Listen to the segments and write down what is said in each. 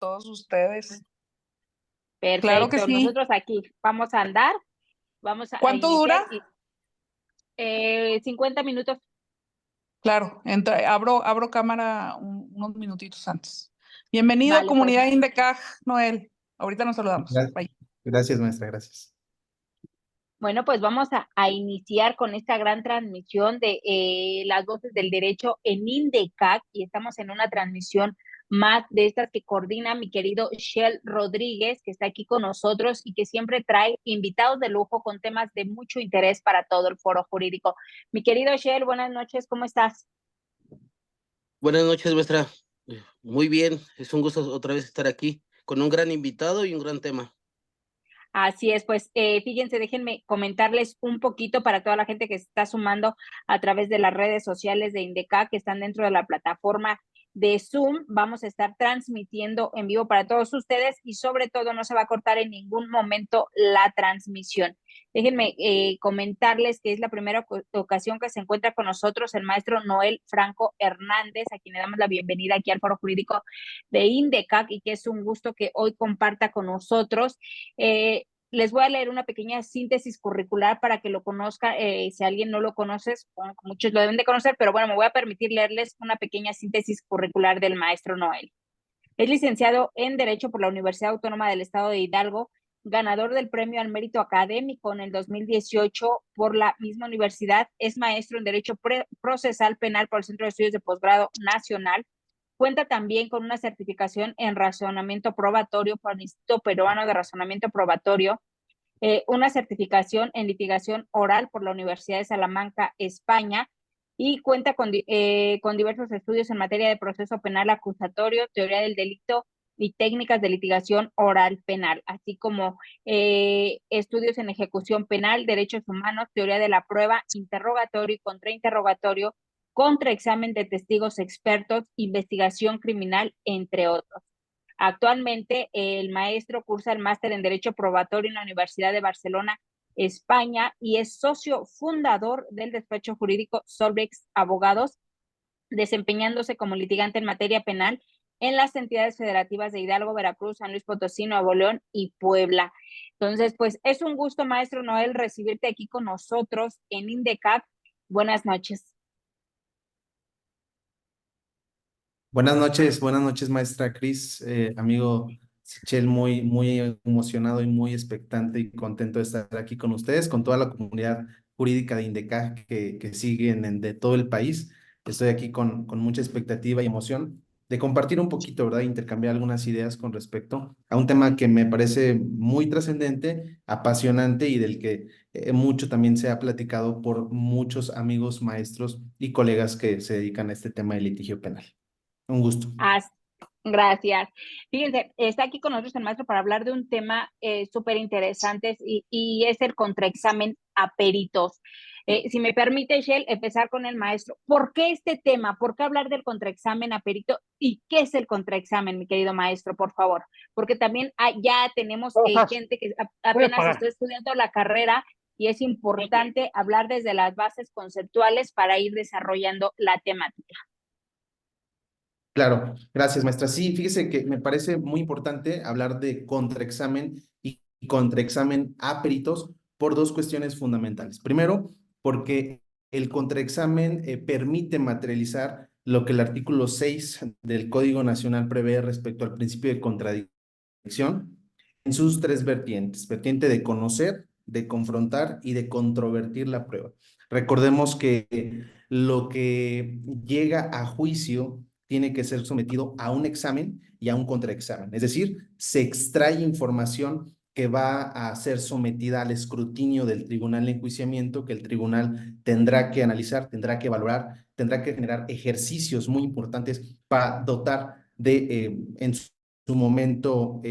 todos ustedes. Claro que Perfecto, sí. nosotros aquí vamos a andar, vamos a ¿Cuánto iniciar dura? 50 minutos. Claro, abro cámara unos minutitos antes. Bienvenido, Vale, pues comunidad Indecaj, Noel. Ahorita nos saludamos. Gra- Bye. Gracias, maestra, gracias. bueno, pues vamos a iniciar con esta gran transmisión de las voces del derecho en INDECAC y estamos en una transmisión más de estas que coordina mi querido Shell Rodríguez, que está aquí con nosotros y que siempre trae invitados de lujo con temas de mucho interés para todo el foro jurídico. Mi querido Shell, buenas noches, ¿cómo estás? Buenas noches, maestra. Muy bien, es un gusto otra vez estar aquí con un gran invitado y un gran tema. Así es, pues fíjense, déjenme comentarles un poquito para toda la gente que se está sumando a través de las redes sociales de INDECAC que están dentro de la plataforma de Zoom. Vamos a estar transmitiendo en vivo para todos ustedes y sobre todo no se va a cortar en ningún momento la transmisión. Déjenme comentarles que es la primera ocasión que se encuentra con nosotros el maestro Noel Franco Hernández, a quien le damos la bienvenida aquí al Foro Jurídico de INDECAC y que es un gusto que hoy comparta con nosotros. Les voy a leer una pequeña síntesis curricular para que lo conozca. Si alguien no lo conoce, bueno, muchos lo deben de conocer, pero bueno, me voy a permitir leerles una pequeña síntesis curricular del maestro Noel. Es licenciado en Derecho por la Universidad Autónoma del Estado de Hidalgo, ganador del Premio al Mérito Académico en el 2018 por la misma universidad. Es maestro en Derecho Procesal Penal por el Centro de Estudios de Posgrado Nacional. Cuenta también con una certificación en razonamiento probatorio por el Instituto Peruano de Razonamiento Probatorio, una certificación en litigación oral por la Universidad de Salamanca, España, y cuenta con diversos estudios en materia de proceso penal acusatorio, teoría del delito y técnicas de litigación oral penal, así como estudios en ejecución penal, derechos humanos, teoría de la prueba, interrogatorio y contrainterrogatorio, contraexamen de testigos expertos, investigación criminal, entre otros. Actualmente, el maestro cursa el máster en Derecho Probatorio en la Universidad de Barcelona, España, y es socio fundador del despacho jurídico Solvex Abogados, desempeñándose como litigante en materia penal en las entidades federativas de Hidalgo, Veracruz, San Luis Potosí, Nuevo León y Puebla. Entonces, pues es un gusto, maestro Noel, recibirte aquí con nosotros en INDECAP. Buenas noches. Buenas noches, maestra Cris, amigo Sichel, muy emocionado y muy expectante y contento de estar aquí con ustedes, con toda la comunidad jurídica de INDECAJ que siguen de todo el país. Estoy aquí con mucha expectativa y emoción de compartir un poquito, ¿verdad? Intercambiar algunas ideas con respecto a un tema que me parece muy trascendente, apasionante y del que mucho también se ha platicado por muchos amigos, maestros y colegas que se dedican a este tema de litigio penal. Un gusto. Gracias. Fíjense, está aquí con nosotros el maestro para hablar de un tema súper interesante y es el contraexamen a peritos. Si me permite, Shell, empezar con el maestro. ¿Por qué este tema? ¿Por qué hablar del contraexamen a perito? ¿Y qué es el contraexamen, mi querido maestro, por favor? Porque también ya tenemos gente que apenas está estudiando la carrera y es importante hablar desde las bases conceptuales para ir desarrollando la temática. Claro, gracias, maestra. Sí, fíjese que me parece muy importante hablar de contraexamen y contraexamen a peritos por dos cuestiones fundamentales. Primero, porque el contraexamen permite materializar lo que el artículo 6 del Código Nacional prevé respecto al principio de contradicción en sus tres vertientes: vertiente de conocer, de confrontar y de controvertir la prueba. Recordemos que lo que llega a juicio tiene que ser sometido a un examen y a un contraexamen. Es decir, se extrae información que va a ser sometida al escrutinio del tribunal de enjuiciamiento, que el tribunal tendrá que analizar, tendrá que valorar, tendrá que generar ejercicios muy importantes para dotar de, en su momento,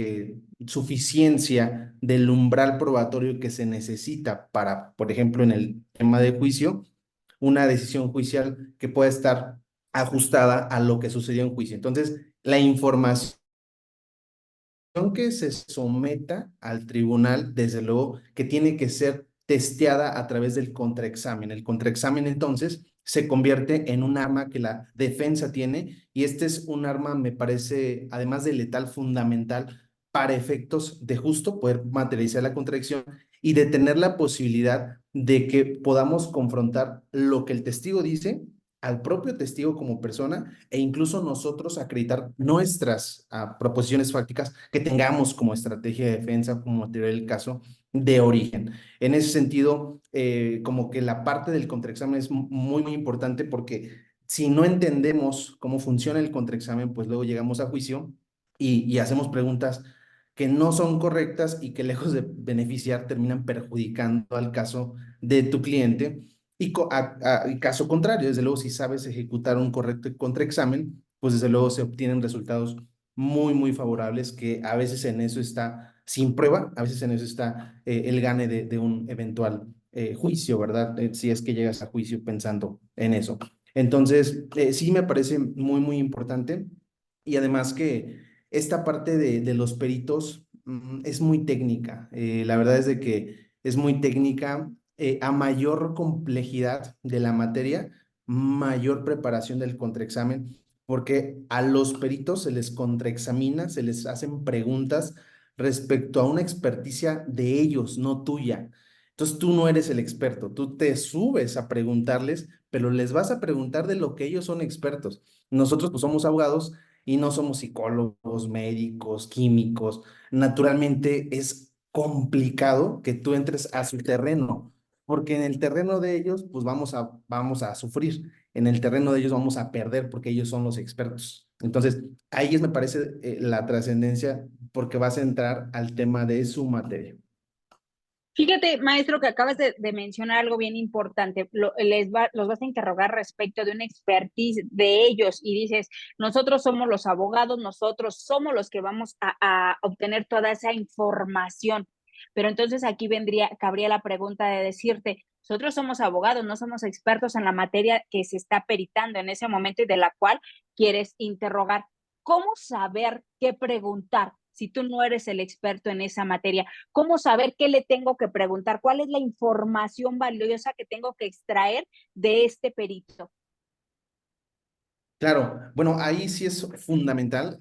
suficiencia del umbral probatorio que se necesita para, por ejemplo, en el tema de juicio, una decisión judicial que pueda estar ajustada a lo que sucedió en juicio. Entonces, la información que se someta al tribunal, desde luego, que tiene que ser testeada a través del contraexamen. El contraexamen, entonces, se convierte en un arma que la defensa tiene, y este es un arma, me parece, además de letal, fundamental para efectos de justo poder materializar la contradicción y de tener la posibilidad de que podamos confrontar lo que el testigo dice al propio testigo como persona, e incluso nosotros acreditar nuestras proposiciones fácticas que tengamos como estrategia de defensa, como material del caso de origen. En ese sentido, como que la parte del contraexamen es muy, muy importante, porque si no entendemos cómo funciona el contraexamen, pues luego llegamos a juicio y hacemos preguntas que no son correctas y que, lejos de beneficiar, terminan perjudicando al caso de tu cliente. Y caso contrario, desde luego, si sabes ejecutar un correcto contraexamen, pues desde luego se obtienen resultados muy, muy favorables, que a veces en eso está, sin prueba, a veces en eso está el gane de un eventual juicio, ¿verdad? Si es que llegas a juicio pensando en eso. Entonces, sí me parece muy, muy importante, y además que esta parte de los peritos es muy técnica. La verdad es de que es muy técnica. A mayor complejidad de la materia, mayor preparación del contraexamen, porque a los peritos se les contraexamina, se les hacen preguntas respecto a una experticia de ellos, no tuya. Entonces tú no eres el experto, tú te subes a preguntarles, pero les vas a preguntar de lo que ellos son expertos. Nosotros pues somos abogados y no somos psicólogos, médicos, químicos. Naturalmente es complicado que tú entres a su terreno, porque en el terreno de ellos pues vamos a sufrir, en el terreno de ellos vamos a perder, porque ellos son los expertos. Entonces, ahí me parece la trascendencia, porque vas a entrar al tema de su materia. Fíjate, maestro, que acabas de mencionar algo bien importante. Los vas a interrogar respecto de una expertise de ellos y dices, nosotros somos los abogados, nosotros somos los que vamos a obtener toda esa información. Pero entonces aquí cabría la pregunta de decirte, nosotros somos abogados, no somos expertos en la materia que se está peritando en ese momento y de la cual quieres interrogar. ¿Cómo saber qué preguntar si tú no eres el experto en esa materia? ¿Cómo saber qué le tengo que preguntar? ¿Cuál es la información valiosa que tengo que extraer de este perito? Claro, bueno, ahí sí es fundamental.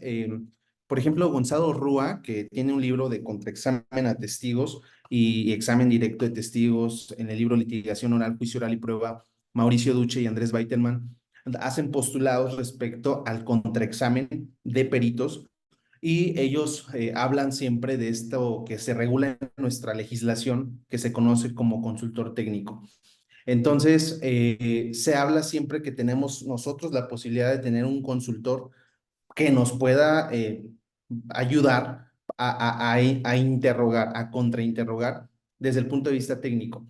Por ejemplo, Gonzalo Rúa, que tiene un libro de contraexamen a testigos y examen directo de testigos, en el libro Litigación Oral, Juicio Oral y Prueba, Mauricio Duche y Andrés Weitelman hacen postulados respecto al contraexamen de peritos, y ellos hablan siempre de esto que se regula en nuestra legislación, que se conoce como consultor técnico. Entonces, se habla siempre que tenemos nosotros la posibilidad de tener un consultor que nos pueda ayudar a interrogar, a contrainterrogar desde el punto de vista técnico.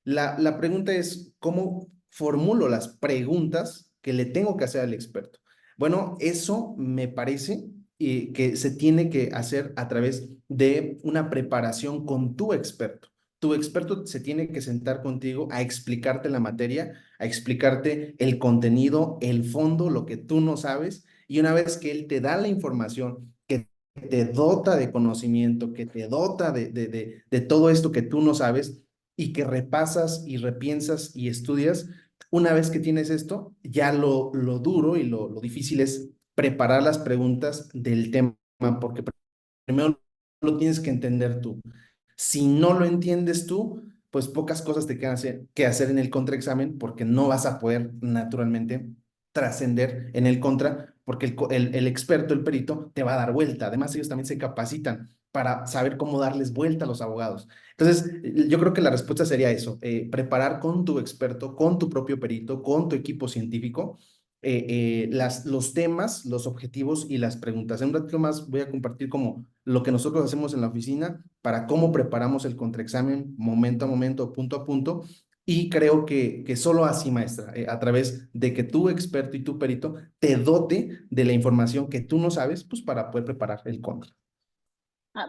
La pregunta es, ¿cómo formulo las preguntas que le tengo que hacer al experto? Bueno, eso me parece que se tiene que hacer a través de una preparación con tu experto. Tu experto se tiene que sentar contigo a explicarte la materia, a explicarte el contenido, el fondo, lo que tú no sabes, y una vez que él te da la información, que te dota de conocimiento, que te dota de todo esto que tú no sabes, y que repasas y repiensas y estudias, una vez que tienes esto, ya lo duro y lo difícil es preparar las preguntas del tema, porque primero lo tienes que entender tú. Si no lo entiendes tú, pues pocas cosas te quedan que hacer en el contraexamen, porque no vas a poder naturalmente trascender en el contra, porque el experto, el perito, te va a dar vuelta. Además, ellos también se capacitan para saber cómo darles vuelta a los abogados. Entonces, yo creo que la respuesta sería eso: preparar con tu experto, con tu propio perito, con tu equipo científico, los temas, los objetivos y las preguntas. En un ratito más voy a compartir como lo que nosotros hacemos en la oficina para cómo preparamos el contraexamen momento a momento, punto a punto. Y creo que solo así, maestra, a través de que tu experto y tu perito te dote de la información que tú no sabes, pues para poder preparar el contra.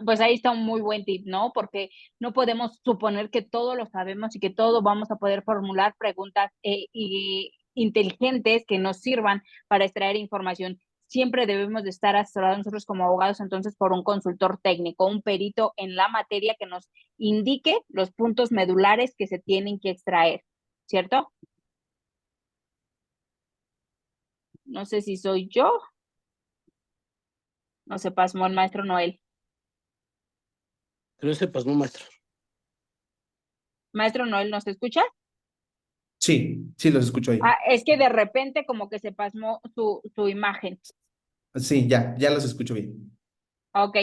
Pues ahí está un muy buen tip, ¿no? Porque no podemos suponer que todo lo sabemos y que todo vamos a poder formular preguntas inteligentes que nos sirvan para extraer información. Siempre debemos de estar asesorados nosotros como abogados, entonces, por un consultor técnico, un perito en la materia que nos indique los puntos medulares que se tienen que extraer, ¿cierto? No sé si soy yo. No se pasmó el maestro Noel. Que no se pasmó, maestro. Maestro Noel, ¿nos escucha? Sí, sí, los escucho ahí. Ah, es que de repente como que se pasmó su imagen. Sí, ya los escucho bien. Ok,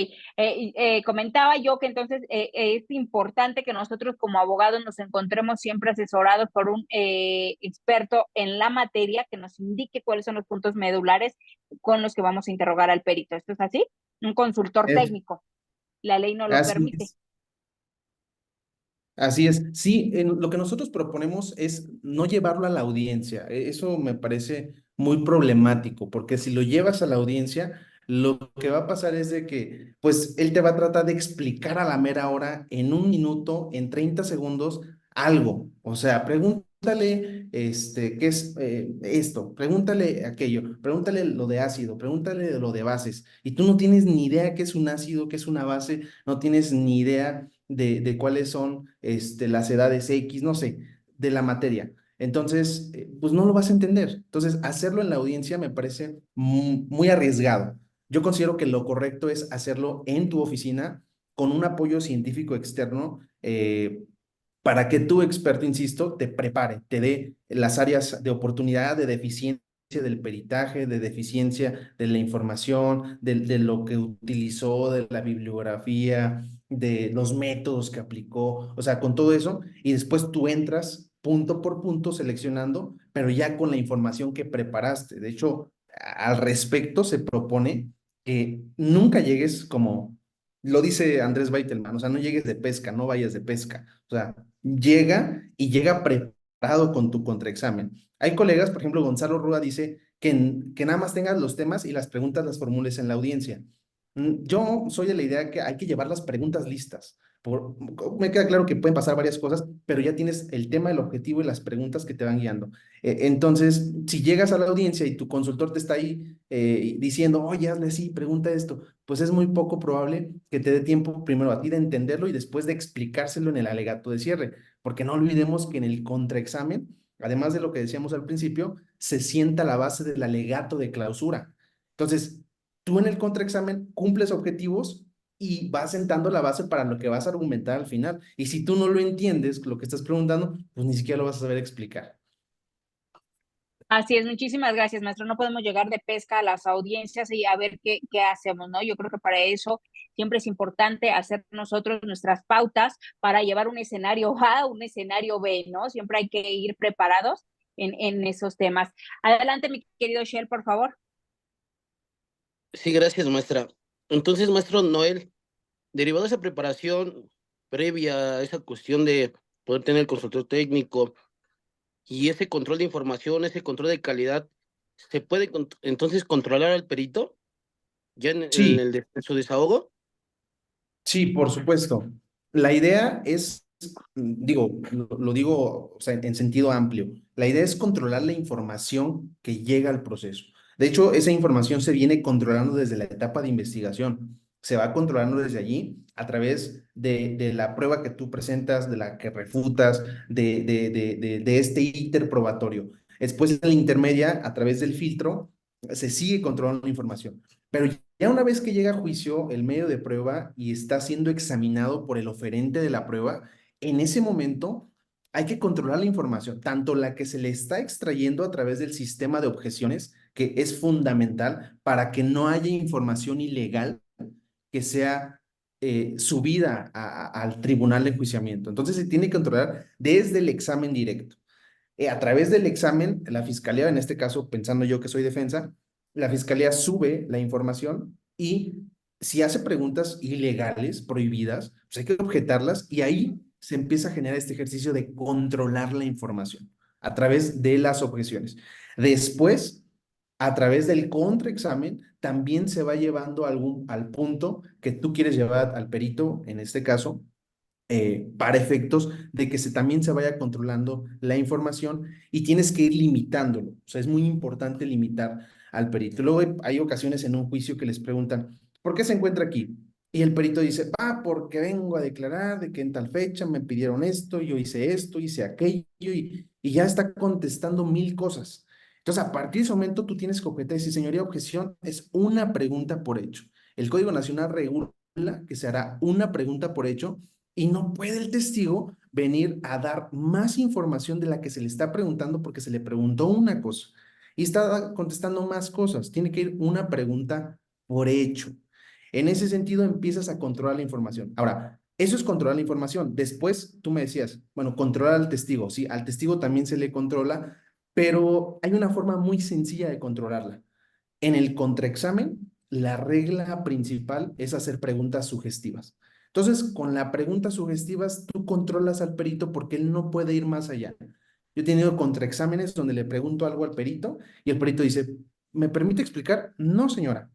comentaba yo que entonces es importante que nosotros como abogados nos encontremos siempre asesorados por un experto en la materia que nos indique cuáles son los puntos medulares con los que vamos a interrogar al perito. ¿Esto es así? Un consultor Es, técnico. La ley no lo así permite. es. Así es. Sí, lo que nosotros proponemos es no llevarlo a la audiencia. Eso me parece muy problemático, porque si lo llevas a la audiencia, lo que va a pasar es de que, pues, él te va a tratar de explicar a la mera hora, en un minuto, en 30 segundos, algo. O sea, pregúntale, qué es esto, pregúntale aquello, pregúntale lo de ácido, pregúntale lo de bases. Y tú no tienes ni idea qué es un ácido, qué es una base, no tienes ni idea de cuáles son las edades X, no sé, de la materia. Entonces, pues no lo vas a entender. Entonces, hacerlo en la audiencia me parece muy arriesgado. Yo considero que lo correcto es hacerlo en tu oficina con un apoyo científico externo para que tu experto, insisto, te prepare, te dé las áreas de oportunidad, de deficiencia del peritaje, de deficiencia de la información, de lo que utilizó, de la bibliografía, de los métodos que aplicó, o sea, con todo eso, y después tú entras punto por punto seleccionando, pero ya con la información que preparaste. De hecho, al respecto se propone que nunca llegues como, lo dice Andrés Baitelman, o sea, no llegues de pesca, no vayas de pesca, o sea, llega preparado con tu contraexamen. Hay colegas, por ejemplo, Gonzalo Rúa dice que nada más tengas los temas y las preguntas las formules en la audiencia. Yo soy de la idea que hay que llevar las preguntas listas. Me queda claro que pueden pasar varias cosas, pero ya tienes el tema, el objetivo y las preguntas que te van guiando. Entonces, si llegas a la audiencia y tu consultor te está ahí diciendo, oye, hazle así, pregunta esto, pues es muy poco probable que te dé tiempo primero a ti de entenderlo y después de explicárselo en el alegato de cierre, porque no olvidemos que en el contraexamen, además de lo que decíamos al principio, se sienta la base del alegato de clausura. Entonces, tú en el contraexamen cumples objetivos y vas sentando la base para lo que vas a argumentar al final. Y si tú no lo entiendes, lo que estás preguntando, pues ni siquiera lo vas a saber explicar. Así es, muchísimas gracias, maestro. No podemos llegar de pesca a las audiencias y a ver qué hacemos, ¿no? Yo creo que para eso siempre es importante hacer nosotros nuestras pautas para llevar un escenario A, un escenario B, ¿no? Siempre hay que ir preparados en esos temas. Adelante, mi querido Shell, por favor. Sí, gracias, maestra. Entonces, maestro Noel, derivado de esa preparación previa a esa cuestión de poder tener el consultor técnico y ese control de información, ese control de calidad, ¿se puede entonces controlar al perito ya en Sí, en su desahogo? sí, por supuesto. La idea es, digo, lo digo, o sea, en sentido amplio. La idea es controlar la información que llega al proceso. De hecho, esa información se viene controlando desde la etapa de investigación. Se va controlando desde allí a través de la prueba que tú presentas, de la que refutas, de este íter probatorio. Después, en la intermedia, a través del filtro, se sigue controlando la información. Pero ya una vez que llega a juicio el medio de prueba y está siendo examinado por el oferente de la prueba, en ese momento hay que controlar la información, tanto la que se le está extrayendo a través del sistema de objeciones, que es fundamental para que no haya información ilegal que sea subida al tribunal de enjuiciamiento. Entonces se tiene que controlar desde el examen directo. A través del examen, la fiscalía, en este caso, pensando yo que soy defensa, la fiscalía sube la información y si hace preguntas ilegales, prohibidas, pues hay que objetarlas y ahí se empieza a generar este ejercicio de controlar la información a través de las objeciones. Después, a través del contraexamen, también se va llevando al punto que tú quieres llevar al perito, en este caso, para efectos de que también se vaya controlando la información y tienes que ir limitándolo. O sea, es muy importante limitar al perito. Luego hay ocasiones en un juicio que les preguntan, ¿por qué se encuentra aquí? Y el perito dice, porque vengo a declarar de que en tal fecha me pidieron esto, yo hice esto, hice aquello, y ya está contestando mil cosas. Entonces, a partir de ese momento, tú tienes que objetar y decir, señoría, objeción es una pregunta por hecho. El Código Nacional regula que se hará una pregunta por hecho y no puede el testigo venir a dar más información de la que se le está preguntando porque se le preguntó una cosa y está contestando más cosas. Tiene que ir una pregunta por hecho. En ese sentido, empiezas a controlar la información. Ahora, eso es controlar la información. Después, tú me decías, bueno, controlar al testigo. Sí, al testigo también se le controla, pero hay una forma muy sencilla de controlarla. En el contraexamen, la regla principal es hacer preguntas sugestivas. Entonces, con las preguntas sugestivas, tú controlas al perito porque él no puede ir más allá. Yo he tenido contraexámenes donde le pregunto algo al perito y el perito dice, ¿me permite explicar? No, señora.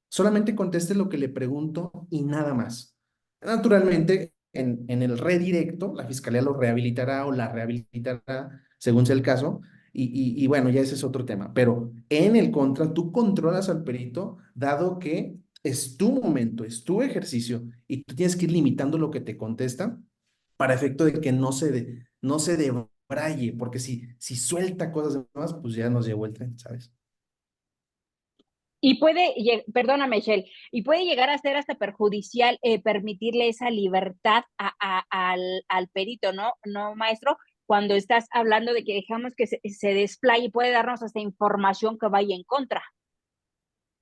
Solamente conteste lo que le pregunto y nada más. Naturalmente, en el redirecto, la fiscalía lo rehabilitará o la rehabilitará, según sea el caso, y bueno, ya ese es otro tema. Pero en el contra, tú controlas al perito, dado que es tu momento, es tu ejercicio, y tú tienes que ir limitando lo que te contesta para efecto de que no se debraye, porque si suelta cosas más, pues ya nos llevó el tren, ¿sabes? Y puede, perdóname, Michelle, y puede llegar a ser hasta perjudicial permitirle esa libertad al perito, ¿no? No, maestro, cuando estás hablando de que dejamos que se desplaye, puede darnos hasta información que vaya en contra.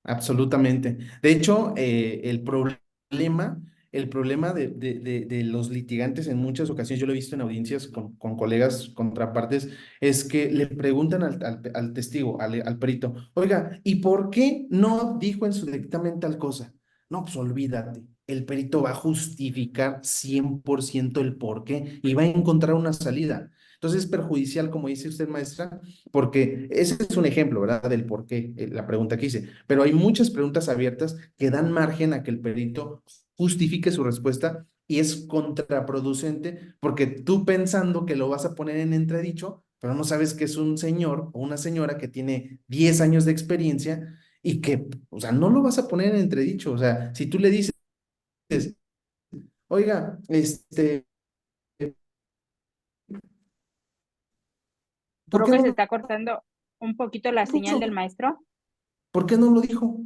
Absolutamente. De hecho, el problema de los litigantes en muchas ocasiones, yo lo he visto en audiencias con colegas contrapartes, es que le preguntan al testigo, al perito, oiga, ¿y por qué no dijo en su dictamen tal cosa? No, pues olvídate. El perito va a justificar 100% el por qué y va a encontrar una salida. Entonces es perjudicial, como dice usted, maestra, porque ese es un ejemplo, ¿verdad? Del por qué, la pregunta que hice. Pero hay muchas preguntas abiertas que dan margen a que el perito justifique su respuesta y es contraproducente porque tú pensando que lo vas a poner en entredicho, pero no sabes que es un señor o una señora que tiene 10 años de experiencia y que, o sea, no lo vas a poner en entredicho. O sea, si tú le dices, oiga, ¿por Creo qué que no se lo está cortando un poquito la señal del dijo? maestro. ¿Por qué no lo dijo?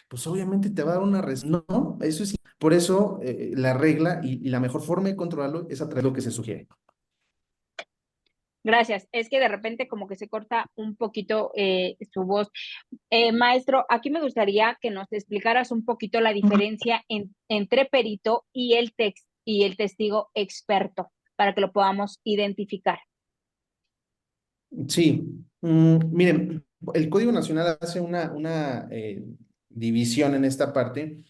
Pues obviamente te va a dar una respuesta. No, eso es. Por eso la regla y la mejor forma de controlarlo es a través de lo que se sugiere. Gracias. Es que de repente como que se corta un poquito su voz. Maestro, aquí me gustaría que nos explicaras un poquito la diferencia entre perito y el testigo experto para que lo podamos identificar. Sí, miren, el Código Nacional hace una división en esta parte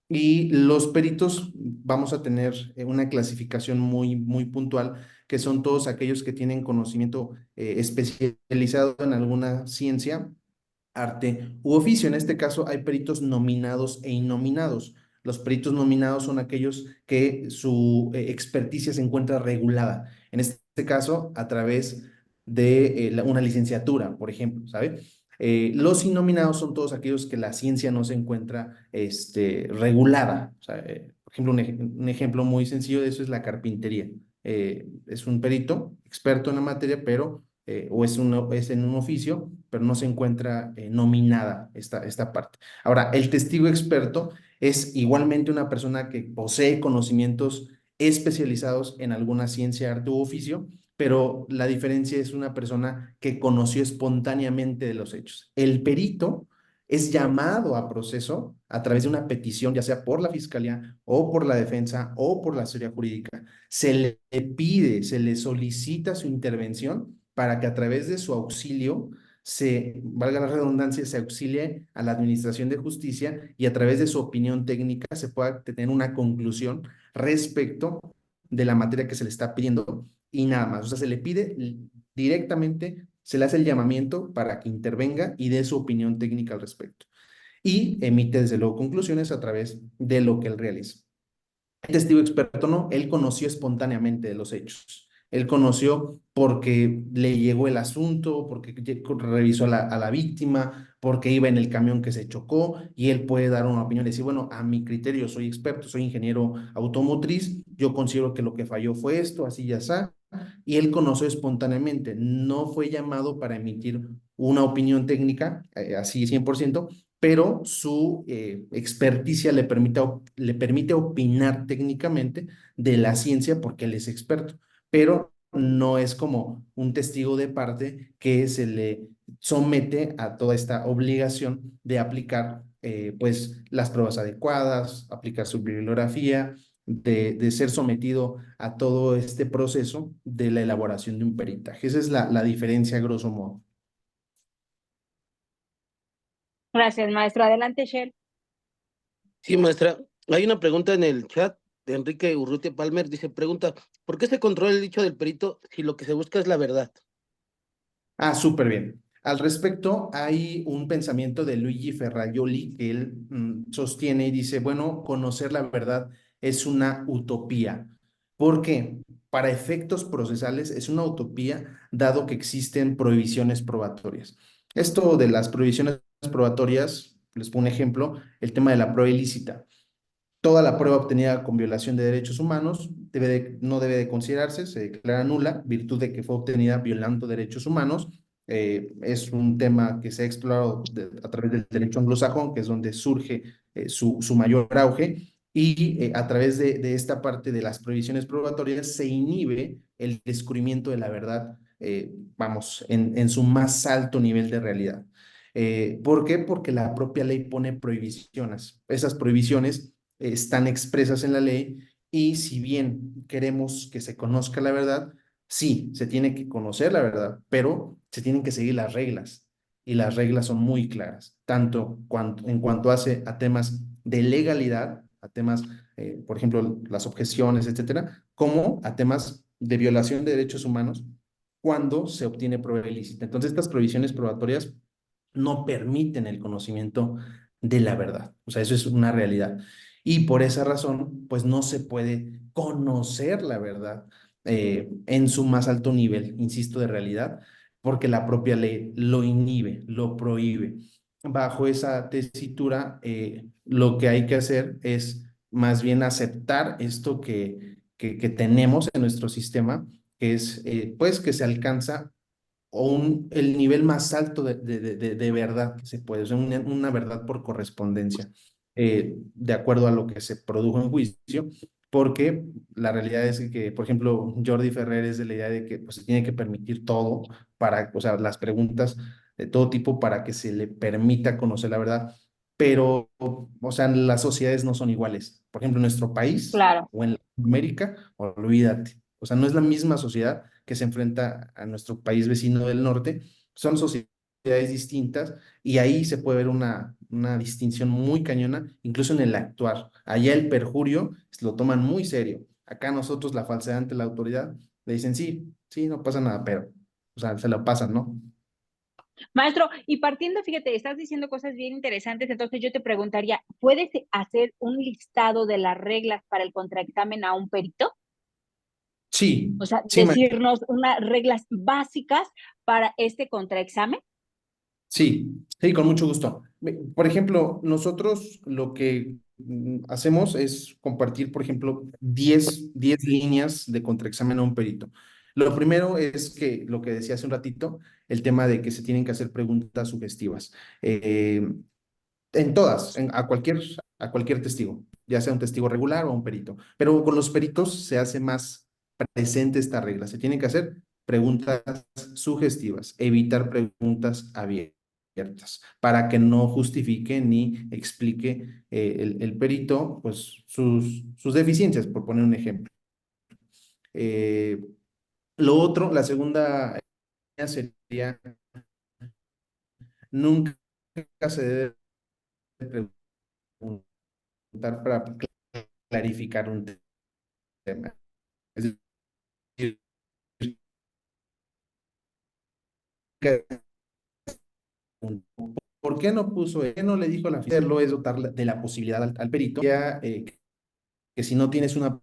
y los peritos vamos a tener una clasificación muy puntual, que son todos aquellos que tienen conocimiento especializado en alguna ciencia, arte u oficio. En este caso hay peritos nominados e innominados. Los peritos nominados son aquellos que su experticia se encuentra regulada. En este caso, a través de una licenciatura, por ejemplo, ¿sabe? Los innominados son todos aquellos que la ciencia no se encuentra regulada. O sea, por ejemplo, un ejemplo muy sencillo de eso es la carpintería. Es un perito experto en la materia, pero o es en un oficio, pero no se encuentra nominada esta parte. Ahora, el testigo experto es igualmente una persona que posee conocimientos especializados en alguna ciencia, arte u oficio, pero la diferencia es una persona que conoció espontáneamente de los hechos. El perito es llamado a proceso a través de una petición, ya sea por la fiscalía o por la defensa o por la asesoría jurídica. Se le pide, se le solicita su intervención para que a través de su auxilio valga la redundancia, se auxilie a la Administración de Justicia y a través de su opinión técnica se pueda tener una conclusión respecto de la materia que se le está pidiendo y nada más. O sea, se le pide directamente, se le hace el llamamiento para que intervenga y dé su opinión técnica al respecto. Y emite desde luego conclusiones a través de lo que él realiza. El testigo experto no, él conoció espontáneamente de los hechos. Él conoció porque le llegó el asunto, porque revisó a la víctima, porque iba en el camión que se chocó y él puede dar una opinión y decir, bueno, a mi criterio soy experto, soy ingeniero automotriz, yo considero que lo que falló fue esto, así ya está. Y él conoció espontáneamente, no fue llamado para emitir una opinión técnica, así 100%, pero su experticia le permite opinar técnicamente de la ciencia porque él es experto, pero no es como un testigo de parte que se le somete a toda esta obligación de aplicar pues las pruebas adecuadas, aplicar su bibliografía, de ser sometido a todo este proceso de la elaboración de un peritaje. Esa es la diferencia, grosso modo. Gracias, maestro. Adelante, Shell. Sí, maestra. Hay una pregunta en el chat de Enrique Urrutia Palmer. Dice, pregunta, ¿por qué se controla el dicho del perito si lo que se busca es la verdad? Ah, súper bien. Al respecto, hay un pensamiento de Luigi Ferrajoli que él sostiene y dice, bueno, conocer la verdad es una utopía. ¿Por qué? Para efectos procesales es una utopía, dado que existen prohibiciones probatorias. Esto de las prohibiciones probatorias, les pongo un ejemplo, el tema de la prueba ilícita. Toda la prueba obtenida con violación de derechos humanos no debe de considerarse, se declara nula, virtud de que fue obtenida violando derechos humanos. Es un tema que se ha explorado a través del derecho anglosajón, que es donde surge su mayor auge, y a través de esta parte de las prohibiciones probatorias se inhibe el descubrimiento de la verdad, vamos, en su más alto nivel de realidad. ¿Por qué? Porque la propia ley pone prohibiciones. Esas prohibiciones están expresas en la ley y si bien queremos que se conozca la verdad, sí, se tiene que conocer la verdad, pero se tienen que seguir las reglas y las reglas son muy claras, tanto en cuanto hace a temas de legalidad, a temas, por ejemplo, las objeciones, etcétera, como a temas de violación de derechos humanos cuando se obtiene prueba ilícita. Entonces, estas provisiones probatorias no permiten el conocimiento de la verdad. O sea, eso es una realidad. Y por esa razón, pues no se puede conocer la verdad en su más alto nivel, insisto, de realidad, porque la propia ley lo inhibe, lo prohíbe. Bajo esa tesitura, lo que hay que hacer es más bien aceptar esto que tenemos en nuestro sistema, que es pues que se alcanza el nivel más alto de verdad que se puede, o sea, una verdad por correspondencia, de acuerdo a lo que se produjo en juicio, porque la realidad es que, por ejemplo, Jordi Ferrer es de la idea de que pues, se tiene que permitir todo para, o sea, las preguntas de todo tipo para que se le permita conocer la verdad, pero, o sea, las sociedades no son iguales. Por ejemplo, en nuestro país Claro. o en América, olvídate. O sea, no es la misma sociedad que se enfrenta a nuestro país vecino del norte, son sociedades distintas y ahí se puede ver una distinción muy cañona, incluso en el actuar. Allá el perjurio lo toman muy serio. Acá nosotros la falsedad ante la autoridad le dicen, sí, sí, no pasa nada, pero, o sea, se lo pasan, ¿no? Maestro, y partiendo, fíjate, estás diciendo cosas bien interesantes, entonces yo te preguntaría, ¿puedes hacer un listado de las reglas para el contraexamen a un perito? Sí, O sea, sí, decirnos unas reglas básicas para este contraexamen. sí, sí, con mucho gusto. Por ejemplo, nosotros lo que hacemos es compartir, por ejemplo, 10 líneas de contraexamen a un perito. Lo primero es que, lo que decía hace un ratito, el tema de que se tienen que hacer preguntas sugestivas. En todas, a cualquier testigo, ya sea un testigo regular o un perito. Pero con los peritos se hace más presente esta regla. Se tienen que hacer preguntas sugestivas, evitar preguntas abiertas, para que no justifique ni explique el perito pues, sus deficiencias, por poner un ejemplo. Eh, lo otro, la segunda sería, nunca se debe preguntar para clarificar un tema. Es decir, ¿por qué no puso, qué no le dijo a la fiscalía? Es dotar de la posibilidad al perito ya, que si no tienes un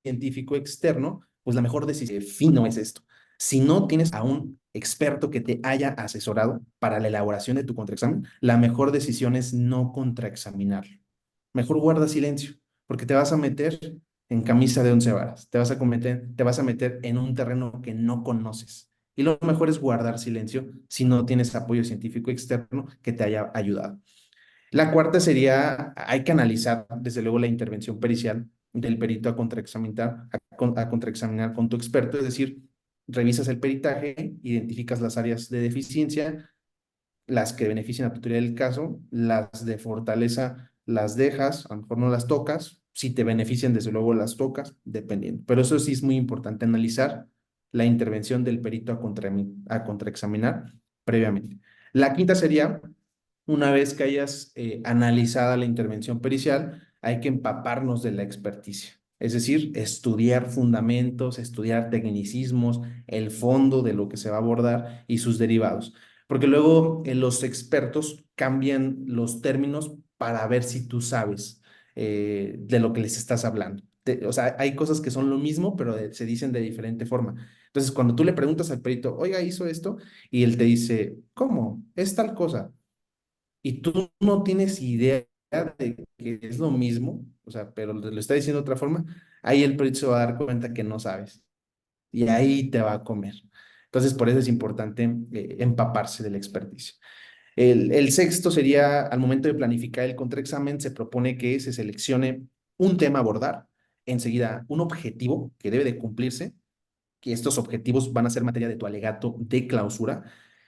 científico externo, pues la mejor decisión fino es esto. Si no tienes a un experto que te haya asesorado para la elaboración de tu contraexamen, la mejor decisión es no contraexaminarlo. Mejor guarda silencio, porque te vas a meter en camisa de 11 varas, te vas a meter en un terreno que no conoces Y lo mejor es guardar silencio si no tienes apoyo científico externo que te haya ayudado. La cuarta sería, hay que analizar desde luego la intervención pericial del perito a contraexaminar, a contraexaminar con tu experto, es decir, revisas el peritaje, identificas las áreas de deficiencia, las que benefician a tu teoría del caso, las de fortaleza las dejas, a lo mejor no las tocas, si te benefician desde luego las tocas, dependiendo. Pero eso sí es muy importante, analizar la intervención del perito a contraexaminar previamente. La quinta sería, una vez que hayas analizada la intervención pericial, hay que empaparnos de la experticia. Es decir, estudiar fundamentos, estudiar tecnicismos, el fondo de lo que se va a abordar y sus derivados. Porque luego los expertos cambian los términos para ver si tú sabes de lo que les estás hablando. O sea, hay cosas que son lo mismo, pero se dicen de diferente forma. Entonces, cuando tú le preguntas al perito, oiga, ¿hizo esto? Y él te dice, ¿cómo? Es tal cosa. Y tú no tienes idea de que es lo mismo, o sea, pero lo está diciendo de otra forma, ahí el perito se va a dar cuenta que no sabes. Y ahí te va a comer. Entonces, por eso es importante empaparse del experticio. El sexto sería, al momento de planificar el contraexamen, se propone que se seleccione un tema a abordar, enseguida un objetivo que debe de cumplirse, que estos objetivos van a ser materia de tu alegato de clausura.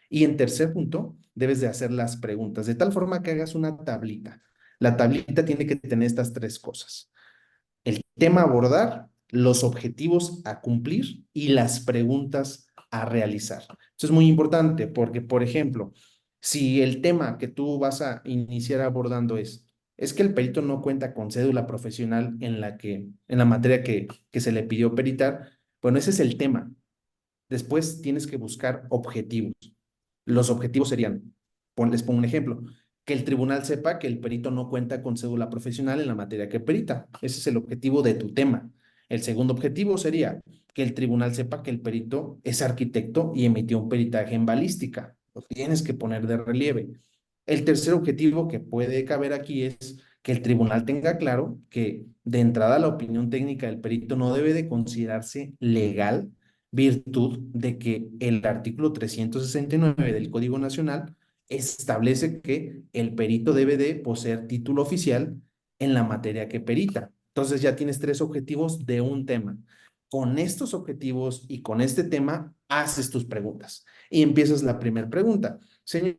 Y en tercer punto, debes de hacer las preguntas, de tal forma que hagas una tablita. La tablita tiene que tener estas tres cosas: el tema a abordar, los objetivos a cumplir y las preguntas a realizar. Eso es muy importante porque, por ejemplo, si el tema que tú vas a iniciar abordando es que el perito no cuenta con cédula profesional en la materia que se le pidió peritar, bueno, ese es el tema. Después tienes que buscar objetivos. Los objetivos serían, les pongo un ejemplo, que el tribunal sepa que el perito no cuenta con cédula profesional en la materia que perita. Ese es el objetivo de tu tema. El segundo objetivo sería que el tribunal sepa que el perito es arquitecto y emitió un peritaje en balística. Lo tienes que poner de relieve. El tercer objetivo que puede caber aquí es que el tribunal tenga claro que de entrada la opinión técnica del perito no debe de considerarse legal, virtud de que el artículo 369 del Código Nacional establece que el perito debe de poseer título oficial en la materia que perita. Entonces ya tienes tres objetivos de un tema. Con estos objetivos y con este tema haces tus preguntas y empiezas la primera pregunta. Señor,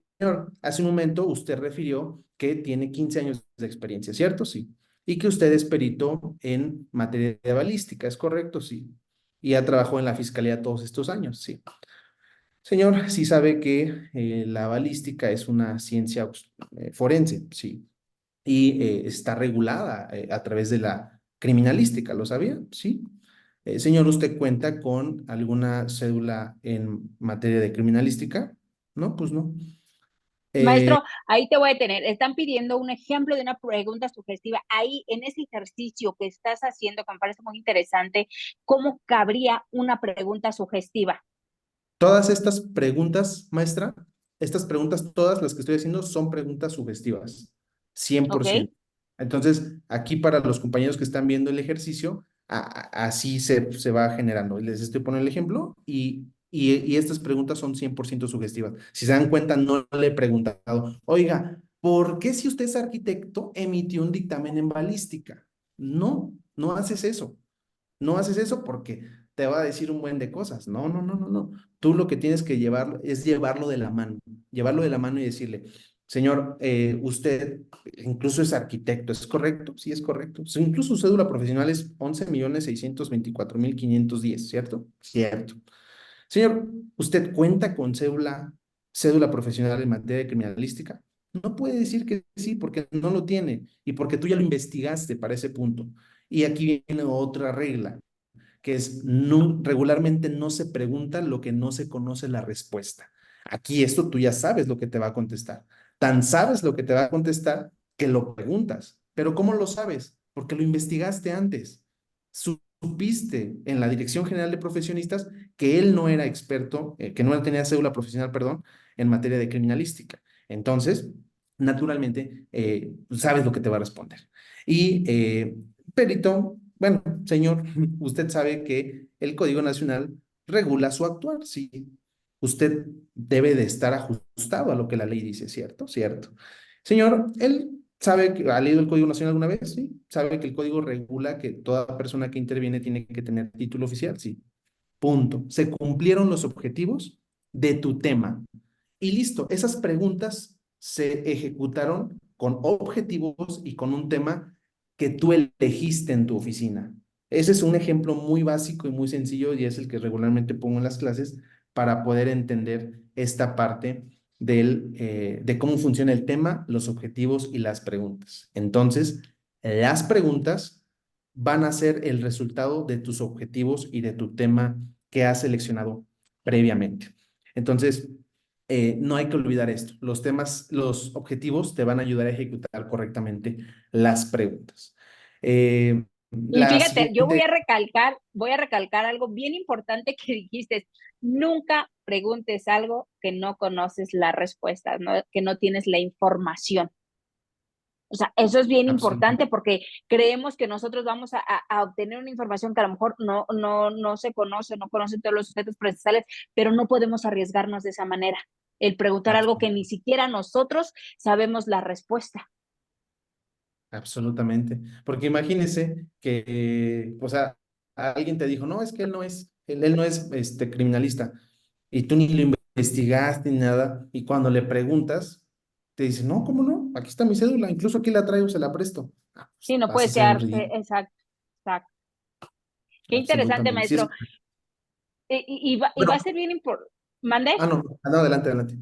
hace un momento usted refirió que tiene 15 años de experiencia, ¿cierto? Sí. Y que usted es perito en materia de balística, ¿es correcto? Sí. Y ha trabajado en la fiscalía todos estos años, sí. Señor, sí sabe que la balística es una ciencia forense, sí, y está regulada a través de la criminalística, ¿lo sabía? Sí. Señor, ¿usted cuenta con alguna cédula en materia de criminalística? No, pues no. Maestro, ahí te voy a detener. Están pidiendo un ejemplo de una pregunta sugestiva. Ahí, en ese ejercicio que estás haciendo, que me parece muy interesante, ¿cómo cabría una pregunta sugestiva? Todas estas preguntas, maestra, estas preguntas, todas las que estoy haciendo son preguntas sugestivas, ¿Ok? 100%. Entonces, aquí para los compañeros que están viendo el ejercicio, así se va generando. Les estoy poniendo el ejemplo y estas preguntas son 100% sugestivas. Si se dan cuenta, no le he preguntado, oiga, ¿por qué si usted es arquitecto emitió un dictamen en balística? No, no haces eso. No haces eso porque te va a decir un buen de cosas. No, no, no, no, no. Tú lo que tienes que llevar es llevarlo de la mano y decirle, señor, usted incluso es arquitecto, ¿es correcto? Sí, es correcto. Incluso su cédula profesional es 11.624.510, ¿cierto? Cierto. Señor, ¿usted cuenta con cédula profesional en materia de criminalística? No puede decir que sí porque no lo tiene y porque tú ya lo investigaste para ese punto. Y aquí viene otra regla, que es regularmente no se pregunta lo que no se conoce la respuesta. Aquí esto tú ya sabes lo que te va a contestar. Tan sabes lo que te va a contestar que lo preguntas. Pero ¿cómo lo sabes? Porque lo investigaste antes. Supiste en la Dirección General de Profesionistas que él no era experto, que no tenía cédula profesional, perdón, en materia de criminalística. Entonces, naturalmente, sabes lo que te va a responder. Y perito, bueno, señor, usted sabe que el Código Nacional regula su actuar, sí. usted debe de estar ajustado a lo que la ley dice, ¿cierto? Cierto. Señor, él sabe que ha leído el Código Nacional alguna vez, ¿sí? Sabe que el código regula que toda persona que interviene tiene que tener título oficial, sí. Punto. Se cumplieron los objetivos de tu tema. Y listo, esas preguntas se ejecutaron con objetivos y con un tema que tú elegiste en tu oficina. Ese es un ejemplo muy básico y muy sencillo y es el que regularmente pongo en las clases para poder entender esta parte de cómo funciona el tema, los objetivos y las preguntas. Entonces, las preguntas van a ser el resultado de tus objetivos y de tu tema que has seleccionado previamente. Entonces, no hay que olvidar esto. Los temas, los objetivos te van a ayudar a ejecutar correctamente las preguntas. Y La fíjate, yo siguiente, voy a recalcar algo bien importante que dijiste. Nunca preguntes algo que no conoces la respuesta, ¿no? Que no tienes la información. O sea, eso es bien importante absolutamente. porque creemos que nosotros vamos a obtener una información que a lo mejor no se conoce, no conocen todos los sujetos procesales, pero no podemos arriesgarnos de esa manera. El preguntar algo que ni siquiera nosotros sabemos la respuesta. Absolutamente. Porque imagínese que, o sea, alguien te dijo, no, es que él no es criminalista, y tú ni lo investigaste ni nada, y cuando le preguntas, te dice, no, ¿cómo no? Aquí está mi cédula, incluso aquí la traigo, se la presto. Ah, pues, Sí, no vas a puede hacer el quedar, ridículo. exacto, exacto. Qué interesante, Absolutamente. Sí, maestro. Y va bueno, a ser bien importante. ¿Mande? no, adelante, adelante.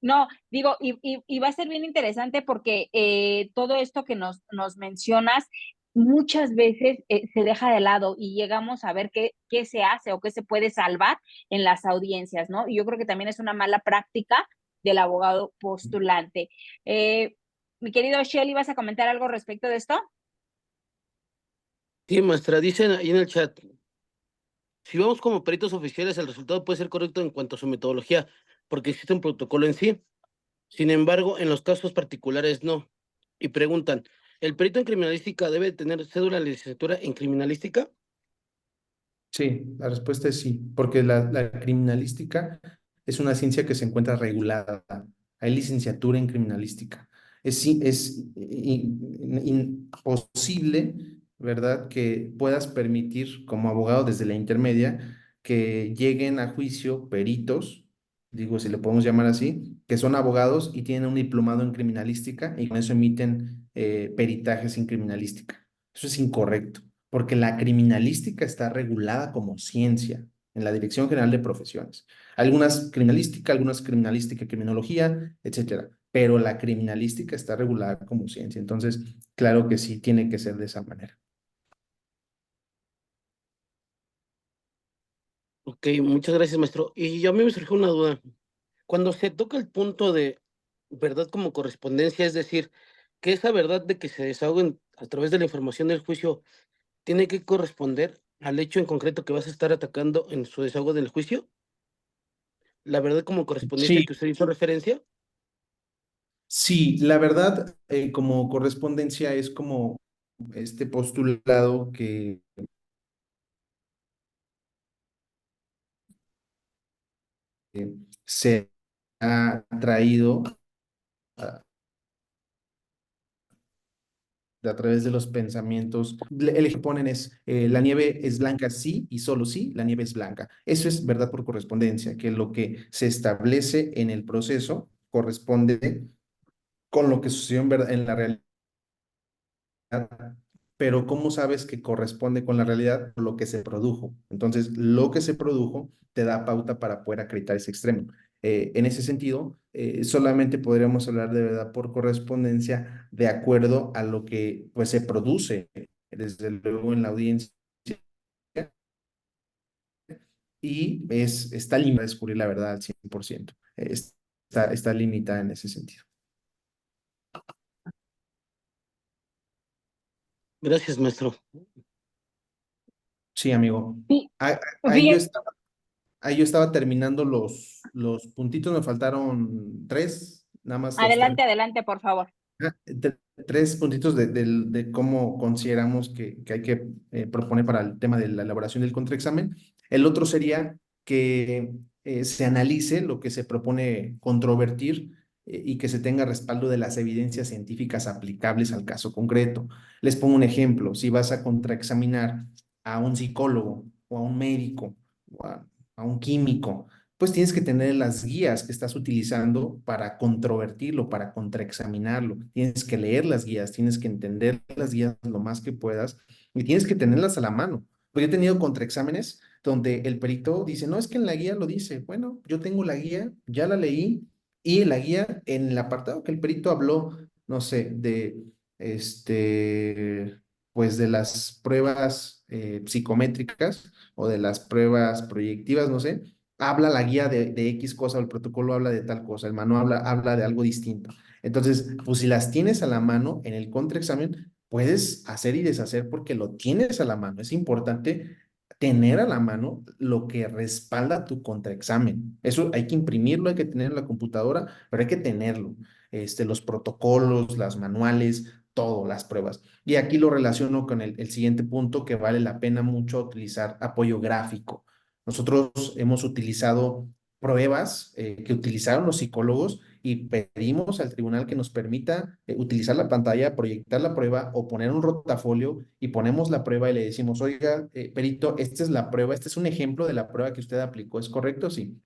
No, digo, y va a ser bien interesante porque todo esto que nos mencionas muchas veces se deja de lado y llegamos a ver qué se hace o qué se puede salvar en las audiencias, ¿no? Y yo creo que también es una mala práctica del abogado postulante. Mi querido Shelly, ¿vas a comentar algo respecto de esto? Sí, maestra, dicen ahí en el chat, si vamos como peritos oficiales, el resultado puede ser correcto en cuanto a su metodología, porque existe un protocolo en sí. Sin embargo, en los casos particulares no. Y preguntan, ¿el perito en criminalística debe tener cédula de licenciatura en criminalística? Sí, la respuesta es sí, porque la criminalística es una ciencia que se encuentra regulada. Hay licenciatura en criminalística. Es imposible, ¿verdad?, que puedas permitir como abogado desde la intermedia que lleguen a juicio peritos, digo, si le podemos llamar así, que son abogados y tienen un diplomado en criminalística y con eso emiten peritajes en criminalística. Eso es incorrecto porque la criminalística está regulada como ciencia en la Dirección General de Profesiones. Algunas criminalística, criminología, etcétera, pero la criminalística está regulada como ciencia. Entonces, claro que sí, tiene que ser de esa manera. Ok, muchas gracias, maestro. Y a mí me surgió una duda. Cuando se toca el punto de verdad como correspondencia, es decir, que esa verdad de que se desahoguen a través de la información del juicio tiene que corresponder al hecho en concreto que vas a estar atacando en su desahogo del juicio, la verdad como correspondencia Sí, que usted hizo referencia. sí, la verdad, como correspondencia es como este postulado que se ha traído a través de los pensamientos. El que ponen es, la nieve es blanca sí y solo sí, la nieve es blanca. Eso es verdad por correspondencia, que lo que se establece en el proceso corresponde con lo que sucedió en la realidad. Pero ¿cómo sabes que corresponde con la realidad? Lo que se produjo. Entonces, lo que se produjo te da pauta para poder acreditar ese extremo. En ese sentido, solamente podríamos hablar de verdad por correspondencia de acuerdo a lo que pues, se produce, desde luego, en la audiencia y está limitada a descubrir la verdad al 100%. Está limitada en ese sentido. Gracias, maestro. Sí, amigo. Sí, Ah, Ahí yo fíjate, estaba Ahí yo estaba terminando los puntitos, me faltaron tres, nada más los adelante, adelante, por favor. tres puntitos de cómo consideramos que hay que proponer para el tema de la elaboración del contraexamen. El otro sería que se analice lo que se propone controvertir y que se tenga respaldo de las evidencias científicas aplicables al caso concreto. Les pongo un ejemplo: si vas a contraexaminar a un psicólogo o a un médico o a un químico, pues tienes que tener las guías que estás utilizando para controvertirlo, para contraexaminarlo. Tienes que leer las guías, tienes que entender las guías lo más que puedas y tienes que tenerlas a la mano. Porque he tenido contraexámenes donde el perito dice, no, es que en la guía lo dice. Bueno, yo tengo la guía, ya la leí, y la guía, en el apartado que el perito habló, no sé, de pues de las pruebas psicométricas o de las pruebas proyectivas, no sé, habla la guía de X cosa, o el protocolo habla de tal cosa, el manual habla de algo distinto. Entonces, pues si las tienes a la mano en el contraexamen, puedes hacer y deshacer porque lo tienes a la mano. Es importante tener a la mano lo que respalda tu contraexamen. Eso hay que imprimirlo, hay que tener en la computadora, pero hay que tenerlo. Los protocolos, las manuales, todo, las pruebas. Y aquí lo relaciono con el siguiente punto, que vale la pena mucho utilizar apoyo gráfico. Nosotros hemos utilizado pruebas que utilizaron los psicólogos y pedimos al tribunal que nos permita utilizar la pantalla, proyectar la prueba o poner un rotafolio y ponemos la prueba y le decimos, oiga, perito, esta es la prueba, este es un ejemplo de la prueba que usted aplicó, ¿es correcto? Sí.